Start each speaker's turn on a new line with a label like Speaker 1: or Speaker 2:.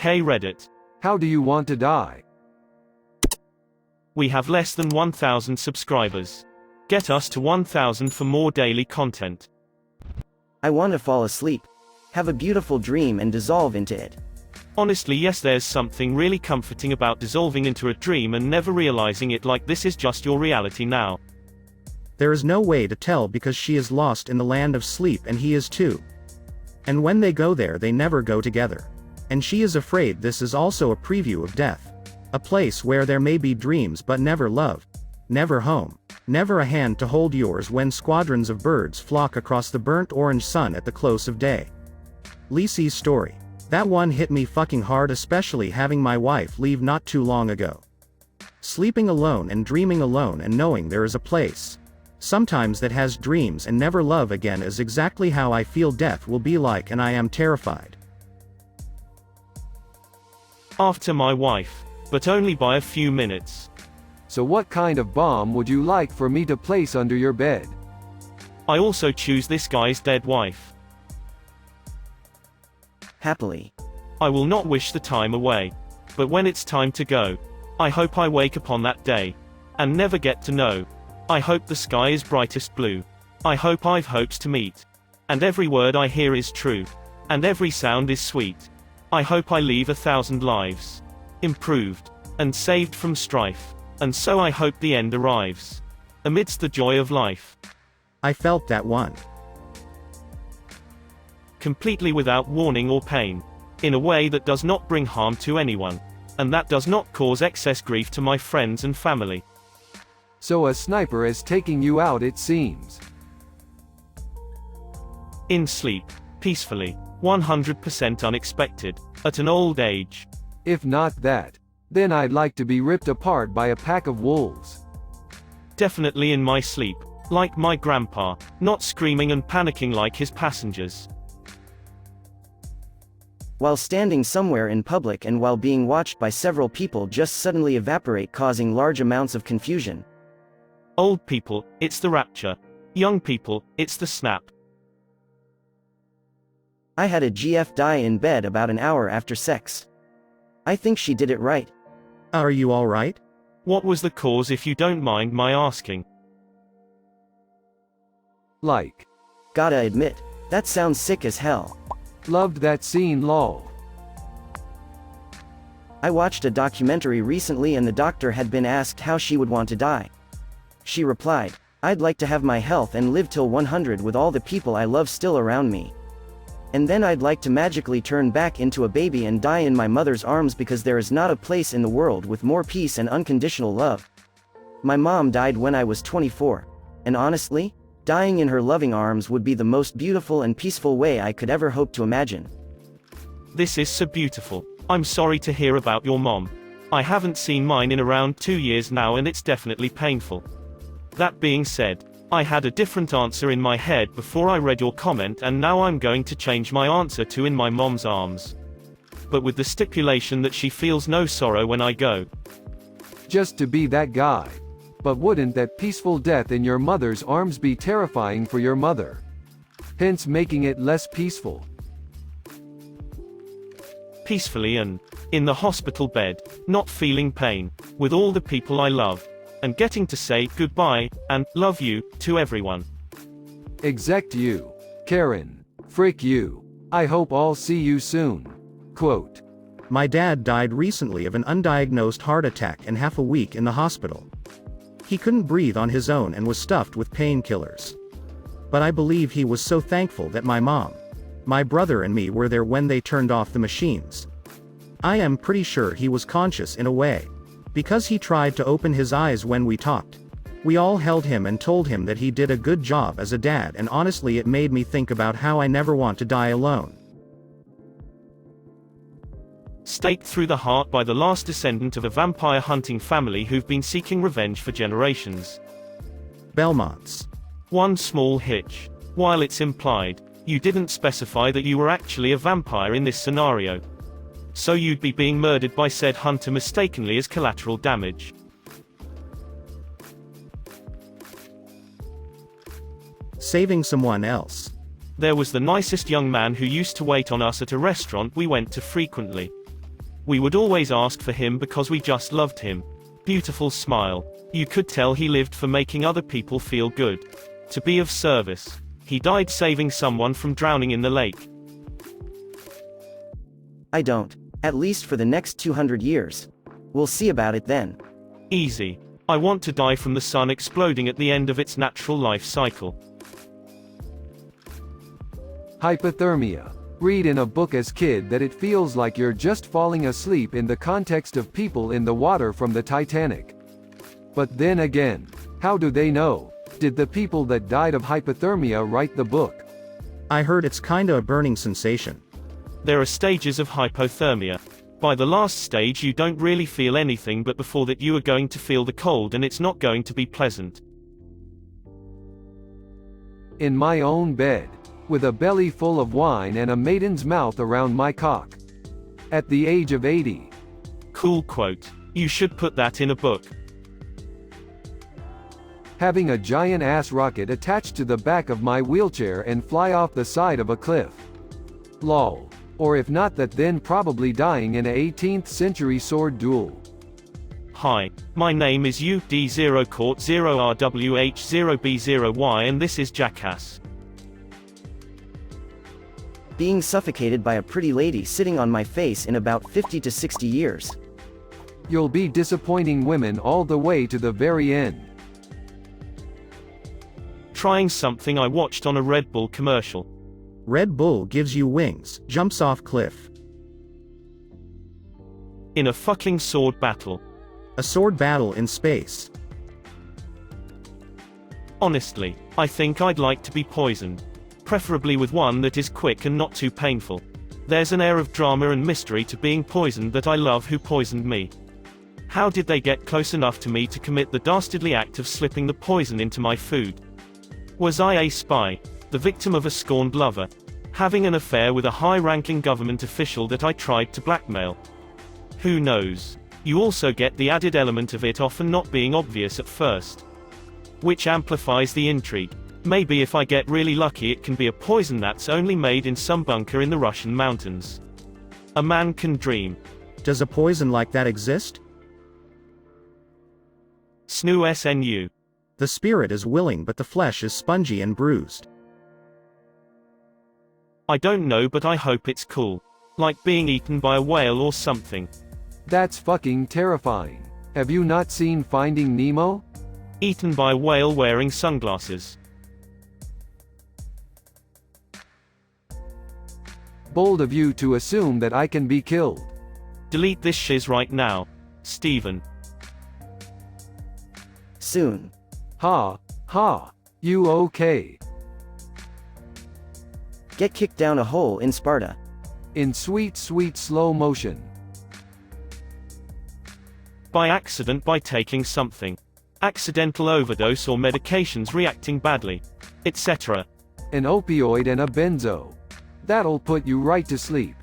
Speaker 1: Hey Reddit.
Speaker 2: How do you want to die?
Speaker 1: We have less than 1,000 subscribers. Get us to 1,000 for more daily content.
Speaker 3: I want to fall asleep, have a beautiful dream and dissolve into it.
Speaker 1: Honestly, yes, there's something really comforting about dissolving into a dream and never realizing it, like this is just your reality now.
Speaker 4: There is no way to tell because she is lost in the land of sleep and he is too. And when they go there they never go together. And she is afraid this is also a preview of death. A place where there may be dreams but never love. Never home. Never a hand to hold yours when squadrons of birds flock across the burnt orange sun at the close of day. Lisi's story. That one hit me fucking hard, especially having my wife leave not too long ago. Sleeping alone and dreaming alone and knowing there is a place sometimes that has dreams and never love again is exactly how I feel death will be like, and I am terrified.
Speaker 1: After my wife, but only by a few minutes.
Speaker 2: So what kind of bomb would you like for me to place under your bed?
Speaker 1: I also choose this guy's dead wife.
Speaker 3: Happily.
Speaker 1: I will not wish the time away. But when it's time to go, I hope I wake up on that day and never get to know. I hope the sky is brightest blue. I hope I've hopes to meet. And every word I hear is true. And every sound is sweet. I hope I leave 1,000 lives improved and saved from strife. And so I hope the end arrives amidst the joy of life.
Speaker 4: I felt that one.
Speaker 1: Completely without warning or pain. In a way that does not bring harm to anyone. And that does not cause excess grief to my friends and family.
Speaker 2: So a sniper is taking you out, it seems.
Speaker 1: In sleep, peacefully, 100% unexpected, at an old age.
Speaker 2: If not that, then I'd like to be ripped apart by a pack of wolves.
Speaker 1: Definitely in my sleep, like my grandpa, not screaming and panicking like his passengers.
Speaker 3: While standing somewhere in public and while being watched by several people just suddenly evaporate, causing large amounts of confusion.
Speaker 1: Old people, it's the rapture. Young people, it's the snap.
Speaker 3: I had a GF die in bed about an hour after sex. I think she did it right.
Speaker 4: Are you alright?
Speaker 1: What was the cause, if you don't mind my asking?
Speaker 2: Like.
Speaker 3: Gotta admit, that sounds sick as hell.
Speaker 2: Loved that scene, lol.
Speaker 3: I watched a documentary recently and the doctor had been asked how she would want to die. She replied, "I'd like to have my health and live till 100 with all the people I love still around me. And then I'd like to magically turn back into a baby and die in my mother's arms, because there is not a place in the world with more peace and unconditional love." My mom died when I was 24. And honestly, dying in her loving arms would be the most beautiful and peaceful way I could ever hope to imagine.
Speaker 1: This is so beautiful. I'm sorry to hear about your mom. I haven't seen mine in around 2 years now and it's definitely painful. That being said, I had a different answer in my head before I read your comment, and now I'm going to change my answer to in my mom's arms. But with the stipulation that she feels no sorrow when I go.
Speaker 2: Just to be that guy. But wouldn't that peaceful death in your mother's arms be terrifying for your mother? Hence making it less peaceful.
Speaker 1: Peacefully and in the hospital bed, not feeling pain, with all the people I love. And getting to say goodbye, and love you, to everyone.
Speaker 2: Except you. Karen. Frick you. I hope I'll see you soon. Quote.
Speaker 4: My dad died recently of an undiagnosed heart attack and half a week in the hospital. He couldn't breathe on his own and was stuffed with painkillers. But I believe he was so thankful that my mom, my brother and me were there when they turned off the machines. I am pretty sure he was conscious in a way. Because he tried to open his eyes when we talked. We all held him and told him that he did a good job as a dad, and honestly it made me think about how I never want to die alone.
Speaker 1: Staked through the heart by the last descendant of a vampire hunting family who've been seeking revenge for generations.
Speaker 4: Belmonts.
Speaker 1: One small hitch. While it's implied, you didn't specify that you were actually a vampire in this scenario. So you'd be being murdered by said hunter mistakenly as collateral damage.
Speaker 4: Saving someone else.
Speaker 1: There was the nicest young man who used to wait on us at a restaurant we went to frequently. We would always ask for him because we just loved him. Beautiful smile. You could tell he lived for making other people feel good. To be of service. He died saving someone from drowning in the lake.
Speaker 3: I don't. At least for the next 200 years. We'll see about it then.
Speaker 1: Easy. I want to die from the sun exploding at the end of its natural life cycle.
Speaker 2: Hypothermia. Read in a book as kid that it feels like you're just falling asleep in the context of people in the water from the Titanic. But then again, how do they know? Did the people that died of hypothermia write the book?
Speaker 4: I heard it's kinda a burning sensation.
Speaker 1: There are stages of hypothermia. By the last stage you don't really feel anything, but before that you are going to feel the cold and it's not going to be pleasant.
Speaker 2: In my own bed, with a belly full of wine and a maiden's mouth around my cock. At the age of 80.
Speaker 1: Cool quote. You should put that in a book.
Speaker 2: Having a giant ass rocket attached to the back of my wheelchair and fly off the side of a cliff. Lol. Or if not that, then probably dying in a 18th century sword duel.
Speaker 1: Hi, my name is UD0 Court 0RWH0B0Y and this is Jackass.
Speaker 3: Being suffocated by a pretty lady sitting on my face in about 50 to 60 years.
Speaker 2: You'll be disappointing women all the way to the very end.
Speaker 1: Trying something I watched on a Red Bull commercial.
Speaker 4: Red Bull gives you wings, jumps off cliff.
Speaker 1: In a fucking sword battle.
Speaker 4: A sword battle in space.
Speaker 1: Honestly, I think I'd like to be poisoned. Preferably with one that is quick and not too painful. There's an air of drama and mystery to being poisoned that I love. Who poisoned me? How did they get close enough to me to commit the dastardly act of slipping the poison into my food? Was I a spy? The victim of a scorned lover? Having an affair with a high-ranking government official that I tried to blackmail? Who knows? You also get the added element of it often not being obvious at first. Which amplifies the intrigue. Maybe if I get really lucky it can be a poison that's only made in some bunker in the Russian mountains. A man can dream.
Speaker 4: Does a poison like that exist?
Speaker 1: SNU SNU.
Speaker 4: The spirit is willing but the flesh is spongy and bruised.
Speaker 1: I don't know, but I hope it's cool. Like being eaten by a whale or something.
Speaker 2: That's fucking terrifying. Have you not seen Finding Nemo?
Speaker 1: Eaten by a whale wearing sunglasses.
Speaker 2: Bold of you to assume that I can be killed.
Speaker 1: Delete this shiz right now. Steven.
Speaker 3: Soon.
Speaker 2: Ha, ha. You okay?
Speaker 3: Get kicked down a hole in Sparta.
Speaker 2: In sweet, sweet slow motion.
Speaker 1: By accident, by taking something. Accidental overdose or medications reacting badly. Etc.
Speaker 2: An opioid and a benzo. That'll put you right to sleep.